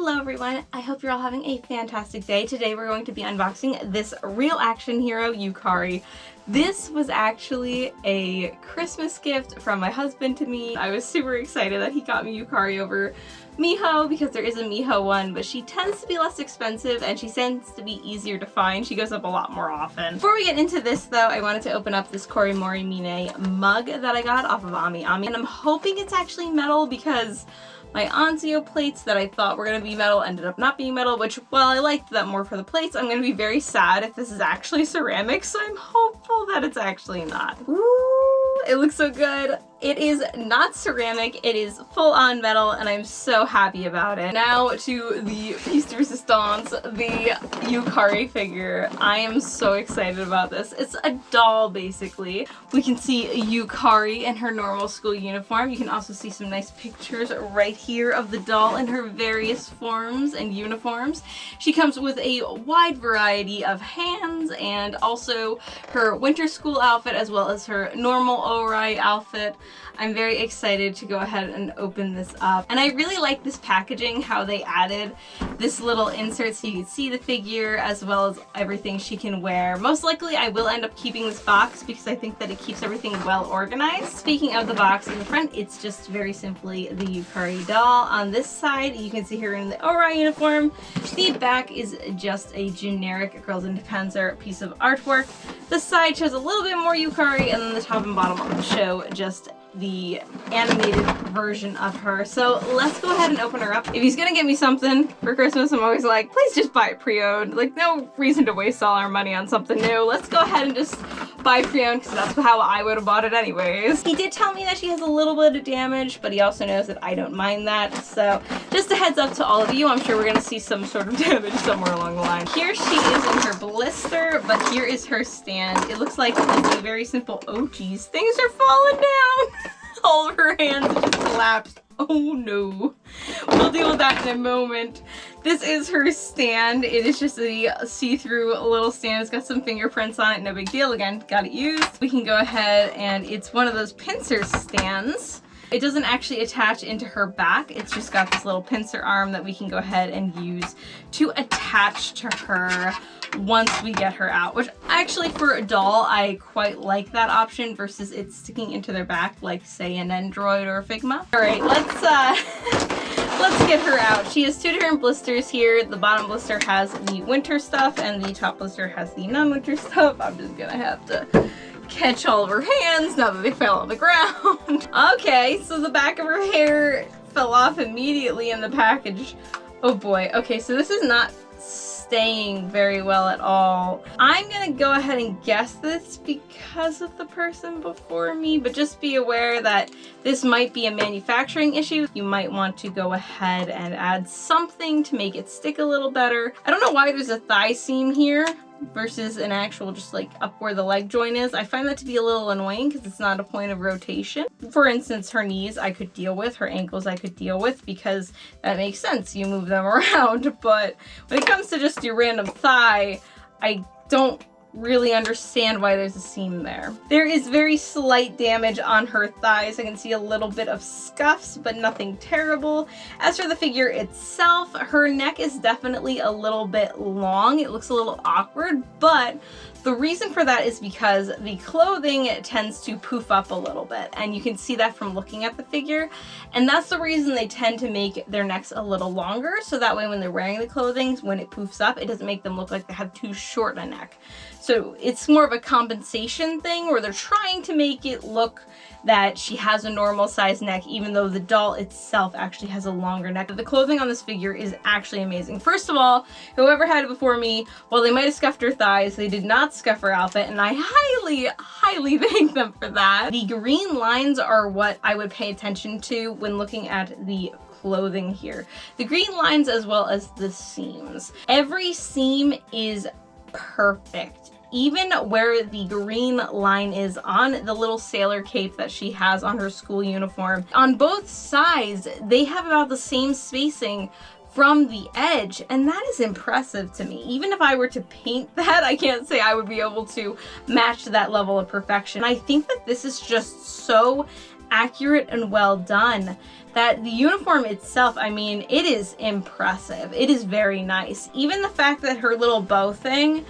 Hello everyone, I hope you're all having a fantastic day. Today we're going to be unboxing this Real Action Hero Yukari. This was actually a Christmas gift from my husband to me. I was super excited that he got me Yukari over Miho because there is a Miho one, but she tends to be less expensive and she tends to be easier to find. She goes up a lot more often. Before we get into this though, I wanted to open up this Korimori Mine mug that I got off of Ami, and I'm hoping it's actually metal because my Anzio plates that I thought were going to be metal ended up not being metal, which, while I liked that more for the plates, I'm going to be very sad if this is actually ceramic, so I'm hopeful that it's actually not. Ooh, it looks so good. It is not ceramic, it is full-on metal, and I'm so happy about it. Now to the piece de resistance, the Yukari figure. I am so excited about this. It's a doll, basically. We can see Yukari in her normal school uniform. You can also see some nice pictures right here of the doll in her various forms and uniforms. She comes with a wide variety of hands and also her winter school outfit as well as her normal Ori outfit. I'm very excited to go ahead and open this up. And I really like this packaging, how they added this little insert so you can see the figure as well as everything she can wear. Most likely I will end up keeping this box because I think that it keeps everything well organized. Speaking of the box, in the front it's just very simply the Yukari doll. On this side you can see her in the Ori uniform. The back is just a generic Girls into Panzer piece of artwork. The side shows a little bit more Yukari, and then the top and bottom show just the animated version of her. So let's go ahead and open her up. If he's gonna get me something for Christmas, I'm always like, please just buy it pre-owned. Like, no reason to waste all our money on something new. Let's go ahead and just buy pre-owned because that's how I would have bought it anyways. He did tell me that she has a little bit of damage, but he also knows that I don't mind that. So just a heads up to all of you, I'm sure we're gonna see some sort of damage somewhere along the line. Here she is in her blister, but here is her stand. It looks like it's a very simple, oh geez, things are falling down. All of her hands just collapsed. Oh no. We'll deal with that in a moment. This is her stand. It is just a see-through little stand. It's got some fingerprints on it. No big deal. Again, got it used. We can go ahead and it's one of those pincer stands. It doesn't actually attach into her back. It's just got this little pincer arm that we can go ahead and use to attach to her once we get her out, which actually for a doll I quite like that option versus it sticking into their back like say an Android or a Figma. All right, let's get her out. She has two different blisters here. The bottom blister has the winter stuff and the top blister has the non-winter stuff. I'm just gonna have to catch all of her hands now that they fell on the ground. Okay, so the back of her hair fell off immediately in the package. Oh boy. Okay, so this is not staying very well at all. I'm gonna go ahead and guess this because of the person before me, but just be aware that this might be a manufacturing issue. You might want to go ahead and add something to make it stick a little better. I don't know why there's a thigh seam here versus an actual just like up where the leg joint is. I find that to be a little annoying because it's not a point of rotation. For instance, her knees I could deal with, her ankles I could deal with because that makes sense, you move them around, but when it comes to just your random thigh, I don't really understand why there's a seam there. There is very slight damage on her thighs. I can see a little bit of scuffs, but nothing terrible. As for the figure itself, her neck is definitely a little bit long. It looks a little awkward, but the reason for that is because the clothing tends to poof up a little bit, and you can see that from looking at the figure, and that's the reason they tend to make their necks a little longer, so that way when they're wearing the clothing, when it poofs up, it doesn't make them look like they have too short a neck. So it's more of a compensation thing where they're trying to make it look that she has a normal size neck even though the doll itself actually has a longer neck. The clothing on this figure is actually amazing. First of all, whoever had it before me, while they might have scuffed her thighs, they did not scuff her outfit, and I highly thank them for that. The green lines are what I would pay attention to when looking at the clothing here. The green lines as well as the seams. Every seam is perfect. Even where the green line is on the little sailor cape that she has on her school uniform, on both sides, they have about the same spacing from the edge, and that is impressive to me. Even if I were to paint that, I can't say I would be able to match that level of perfection. I think that this is just so accurate and well done that the uniform itself, I mean, it is impressive. It is very nice. Even the fact that her little bow thing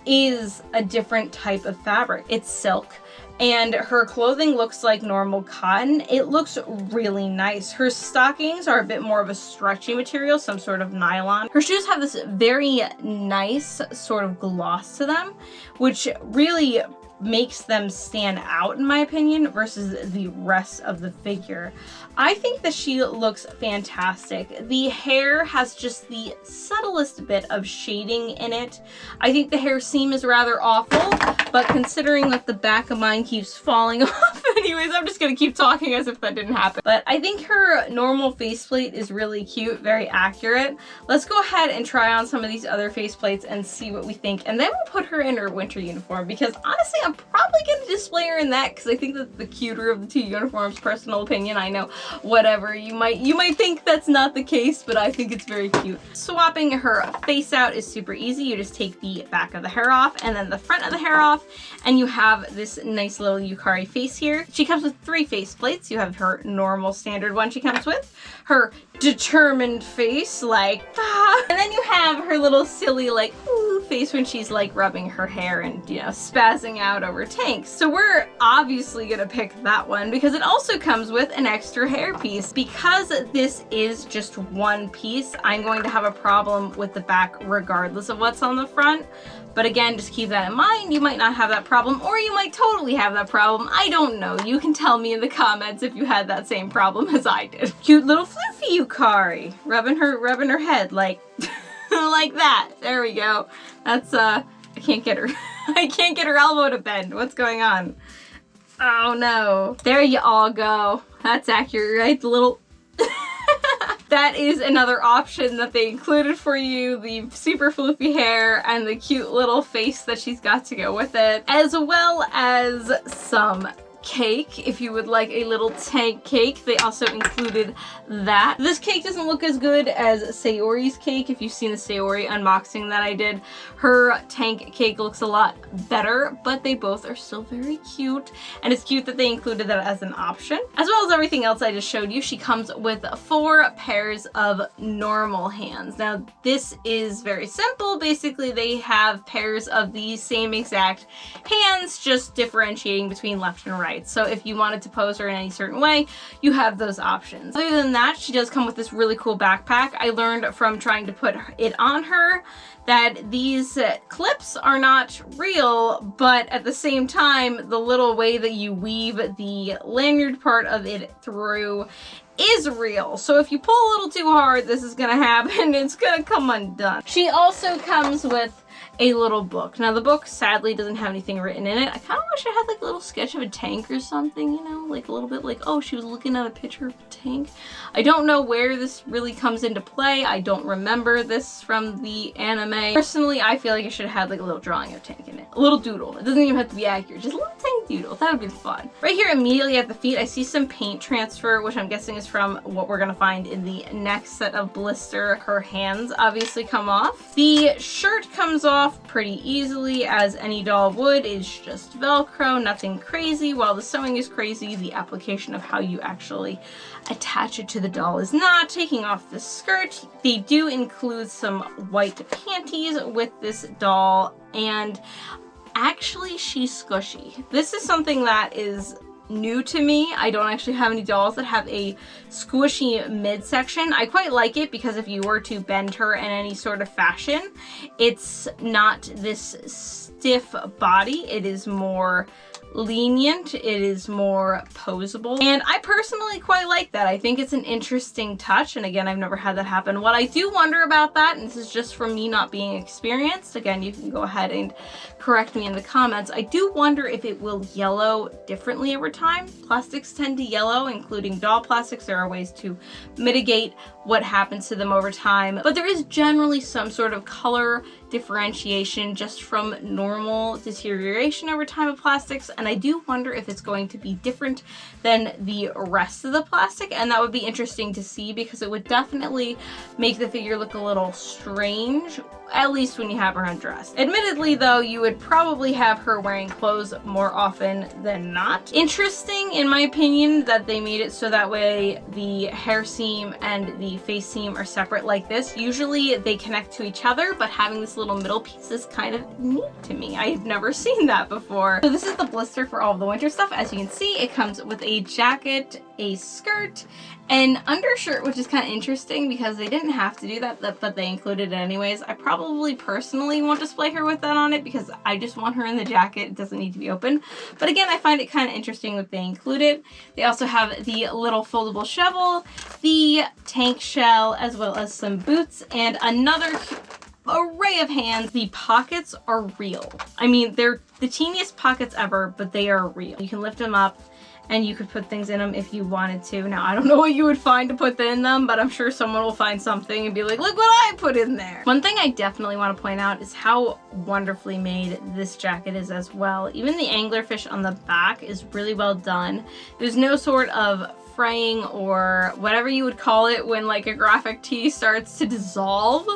is a different type of fabric. It's silk. And her clothing looks like normal cotton. It looks really nice. Her stockings are a bit more of a stretchy material, some sort of nylon. Her shoes have this very nice sort of gloss to them, which really makes them stand out in my opinion versus the rest of the figure. I think that she looks fantastic. The hair has just the subtlest bit of shading in it. I think the hair seam is rather awful, but considering that the back of mine keeps falling off anyways, I'm just gonna keep talking as if that didn't happen. But I think her normal faceplate is really cute, very accurate. Let's go ahead and try on some of these other faceplates and see what we think, and then we'll put her in her winter uniform, because honestly I'm probably gonna display her in that because I think that's the cuter of the two uniforms. Personal opinion, I know, whatever, you might think that's not the case, but I think it's very cute. Swapping her face out is super easy. You just take the back of the hair off and then the front of the hair off, and you have this nice little Yukari face here. She comes with 3 face plates. You have her normal standard one she comes with, her determined face like ah, and then you have her little silly like ooh face when she's like rubbing her hair and, you know, spazzing out over tanks. So we're obviously gonna pick that one because it also comes with an extra hair piece. Because this is just one piece, I'm going to have a problem with the back regardless of what's on the front. But again, just keep that in mind. You might not have that problem, or you might totally have that problem. I don't know. You can tell me in the comments if you had that same problem as I did. Cute little floofy Yukari, rubbing her head like like that. There we go. That's I can't get her. I can't get her elbow to bend. What's going on? Oh no. There you all go. That's accurate, right? The little that is another option that they included for you, the super floofy hair and the cute little face that she's got to go with it, as well as some cake. If you would like a little tank cake, they also included that. This cake doesn't look as good as Sayori's cake. If you've seen the Sayori unboxing that I did, her tank cake looks a lot better, but they both are still very cute, and it's cute that they included that as an option. As well as everything else I just showed you, she comes with 4 pairs of normal hands. Now this is very simple. Basically they have pairs of the same exact hands, just differentiating between left and right. So if you wanted to pose her in any certain way, you have those options. Other than that, she does come with this really cool backpack. I learned from trying to put it on her that these clips are not real, but at the same time, the little way that you weave the lanyard part of it through is real. So if you pull a little too hard, this is gonna happen. It's gonna come undone. She also comes with a little book. Now the book sadly doesn't have anything written in it. I kind of wish it had like a little sketch of a tank or something, you know, like a little bit like, oh, she was looking at a picture of a tank. I don't know where this really comes into play. I don't remember this from the anime. Personally, I feel like it should have had like a little drawing of a tank in it. A little doodle. It doesn't even have to be accurate. Just a little tank doodle. That would be fun. Right here immediately at the feet, I see some paint transfer, which I'm guessing is from what we're gonna find in the next set of blister. Her hands obviously come off. The shirt comes off pretty easily, as any doll would. It's just Velcro, nothing crazy. While the sewing is crazy, the application of how you actually attach it to the doll is not. Taking off the skirt, they do include some white panties with this doll, and actually she's squishy. This is something that is new to me. I don't actually have any dolls that have a squishy midsection. I quite like it because if you were to bend her in any sort of fashion, it's not this stiff body. It is more lenient, it is more posable, and I personally quite like that. I think it's an interesting touch, and again, I've never had that happen. What I do wonder about that, and this is just from me not being experienced, again, you can go ahead and correct me in the comments, I do wonder if it will yellow differently over time. Plastics tend to yellow, including doll plastics. There are ways to mitigate what happens to them over time. But there is generally some sort of color differentiation just from normal deterioration over time of plastics, and I do wonder if it's going to be different than the rest of the plastic, and that would be interesting to see because it would definitely make the figure look a little strange, at least when you have her undressed. Admittedly though, you would probably have her wearing clothes more often than not. Interesting in my opinion that they made it so that way the hair seam and the face seam are separate like this. Usually they connect to each other, but having this little middle piece is kind of neat to me. I've never seen that before. So this is the blister for all of the winter stuff. As you can see, it comes with a jacket, a skirt, an undershirt, which is kind of interesting because they didn't have to do that, but they included it anyways. I probably personally won't display her with that on it because I just want her in the jacket. It doesn't need to be open. But again, I find it kind of interesting that they include it. They also have the little foldable shovel, the tank shell, as well as some boots, and another array of hands. The pockets are real. I mean, they're the teeniest pockets ever, but they are real. You can lift them up and you could put things in them if you wanted to. Now, I don't know what you would find to put in them, but I'm sure someone will find something and be like, look what I put in there. One thing I definitely want to point out is how wonderfully made this jacket is as well. Even the anglerfish on the back is really well done. There's no sort of fraying or whatever you would call it when like a graphic tee starts to dissolve,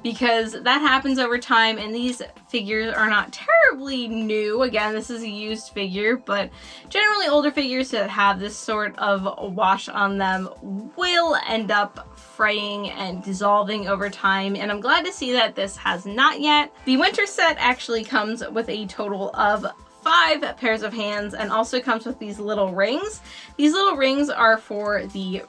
because that happens over time, and these figures are not terribly new. Again, this is a used figure, but generally older figures that have this sort of wash on them will end up fraying and dissolving over time, and I'm glad to see that this has not yet. The winter set actually comes with a total of 5 pairs of hands and also comes with these little rings. These little rings are for the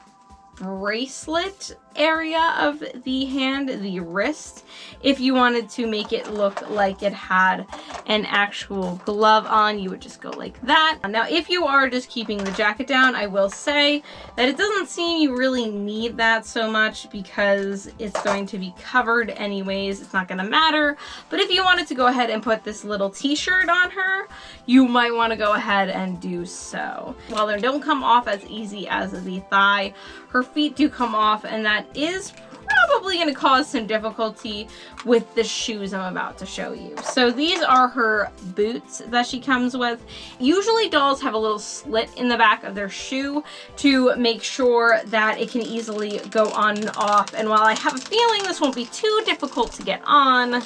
bracelet area of the hand, the wrist, if you wanted to make it look like it had an actual glove on, you would just go like that. Now, if you are just keeping the jacket down, I will say that it doesn't seem you really need that so much because it's going to be covered anyways. It's not going to matter. But if you wanted to go ahead and put this little t-shirt on her, you might want to go ahead and do so. While they don't come off as easy as the thigh, her feet do come off, and that is probably going to cause some difficulty with the shoes I'm about to show you. So these are her boots that she comes with. Usually dolls have a little slit in the back of their shoe to make sure that it can easily go on and off. And while I have a feeling this won't be too difficult to get on,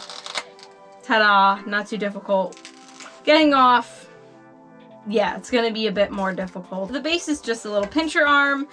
ta-da, not too difficult. Getting off, yeah, it's going to be a bit more difficult. The base is just a little pincher arm.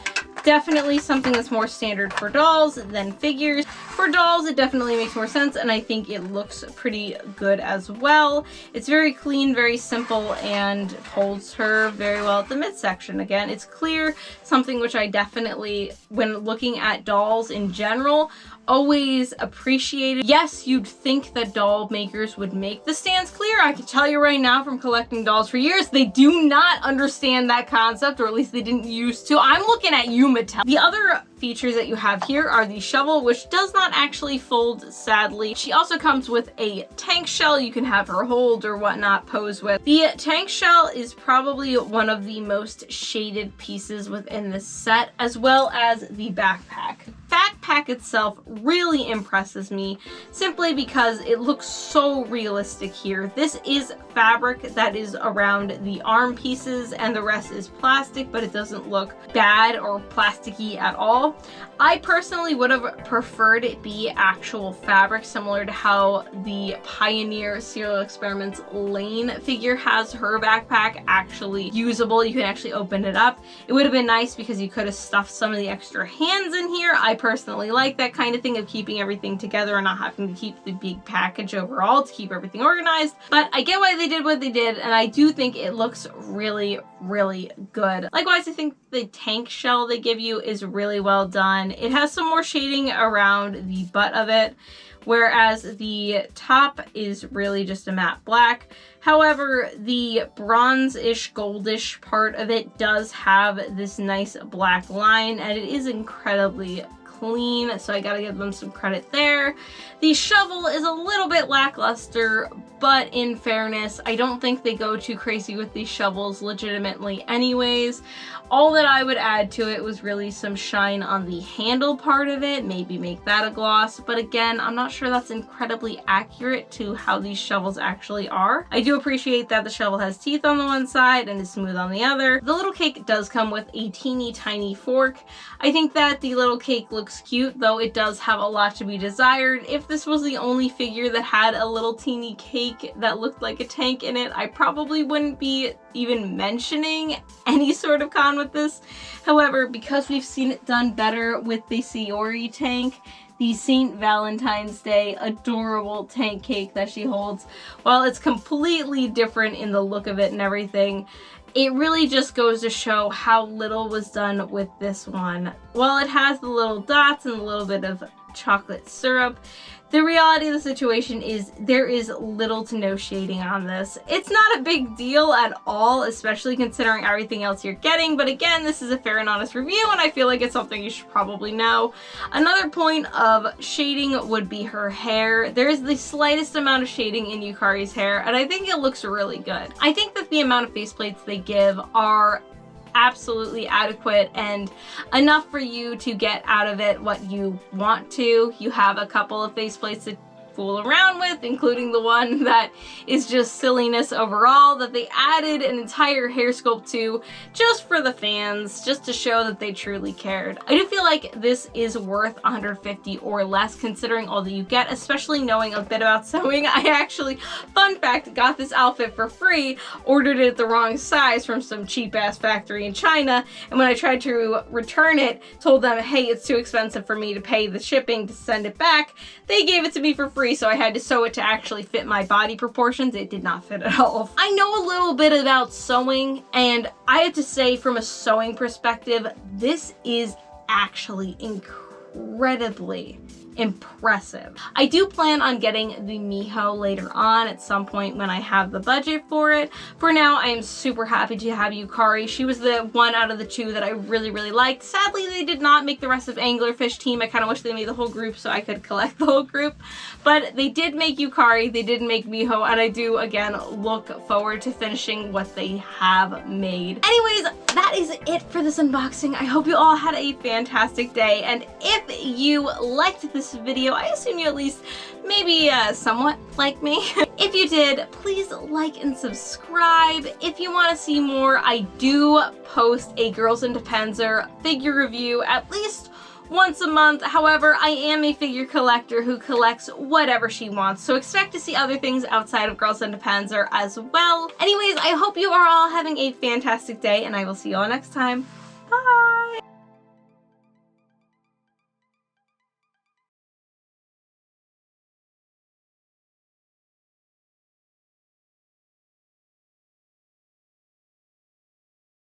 Definitely something that's more standard for dolls than figures. For dolls, it definitely makes more sense, and I think it looks pretty good as well. It's very clean, very simple, and holds her very well at the midsection. Again, it's clear, something which I definitely, when looking at dolls in general, always appreciated. Yes, you'd think that doll makers would make the stands clear. I can tell you right now from collecting dolls for years, they do not understand that concept, or at least they didn't used to. I'm looking at you, Mattel. The other features that you have here are the shovel, which does not actually fold, sadly. She also comes with a tank shell you can have her hold or whatnot pose with. The tank shell is probably one of the most shaded pieces within this set, as well as the backpack. Backpack itself really impresses me simply because it looks so realistic here. This is fabric that is around the arm pieces and the rest is plastic, but it doesn't look bad or plasticky at all. I personally would have preferred it be actual fabric, similar to how the Pioneer Serial Experiments Lane figure has her backpack actually usable. You can actually open it up. It would have been nice because you could have stuffed some of the extra hands in here. I personally like that kind of thing of keeping everything together and not having to keep the big package overall to keep everything organized. But I get why they did what they did, and I do think it looks really, really good. Likewise, I think the tank shell they give you is really well done. It has some more shading around the butt of it, whereas the top is really just a matte black. However, the bronze-ish, goldish part of it does have this nice black line, and it is incredibly clean, so I gotta give them some credit there. The shovel is a little bit lackluster, but in fairness, I don't think they go too crazy with these shovels legitimately anyways. All that I would add to it was really some shine on the handle part of it, maybe make that a gloss, but again, I'm not sure that's incredibly accurate to how these shovels actually are. I do appreciate that the shovel has teeth on the one side and is smooth on the other. The little cake does come with a teeny tiny fork. I think that the little cake looks cute, though it does have a lot to be desired. If this was the only figure that had a little teeny cake that looked like a tank in it, I probably wouldn't be even mentioning any sort of con with this. However, because we've seen it done better with the Sayori tank, the St. Valentine's Day adorable tank cake that she holds, while it's completely different in the look of it and everything, it really just goes to show how little was done with this one. While it has the little dots and a little bit of chocolate syrup, the reality of the situation is there is little to no shading on this. It's not a big deal at all, especially considering everything else you're getting, but again, this is a fair and honest review, and I feel like it's something you should probably know. Another point of shading would be her hair. There is the slightest amount of shading in Yukari's hair, and I think it looks really good. I think that the amount of faceplates they give are absolutely adequate and enough for you to get out of it what you want to. You have a couple of faceplates to fool around with, including the one that is just silliness overall that they added an entire hair sculpt to just for the fans, just to show that they truly cared. I do feel like this is worth $150 or less considering all that you get, especially knowing a bit about sewing. I actually, fun fact, got this outfit for free, ordered it the wrong size from some cheap ass factory in China, and when I tried to return it, told them, hey, it's too expensive for me to pay the shipping to send it back. They gave it to me for free, so I had to sew it to actually fit my body proportions. It did not fit at all. I know a little bit about sewing, and I have to say from a sewing perspective, this is actually incredibly impressive. I do plan on getting the Miho later on at some point when I have the budget for it. For now, I am super happy to have Yukari. She was the one out of the two that I really liked. Sadly, they did not make the rest of Anglerfish team. I kind of wish they made the whole group so I could collect the whole group. But they did make Yukari, they did make Miho, and I do, again, look forward to finishing what they have made. Anyways, that is it for this unboxing. I hope you all had a fantastic day, and if you liked this video, I assume you at least maybe somewhat like me. If you did, please like and subscribe. If you want to see more, I do post a Girls into Panzer figure review at least once a month. However, I am a figure collector who collects whatever she wants, so expect to see other things outside of Girls into Panzer as well. Anyways, I hope you are all having a fantastic day, and I will see you all next time. Bye!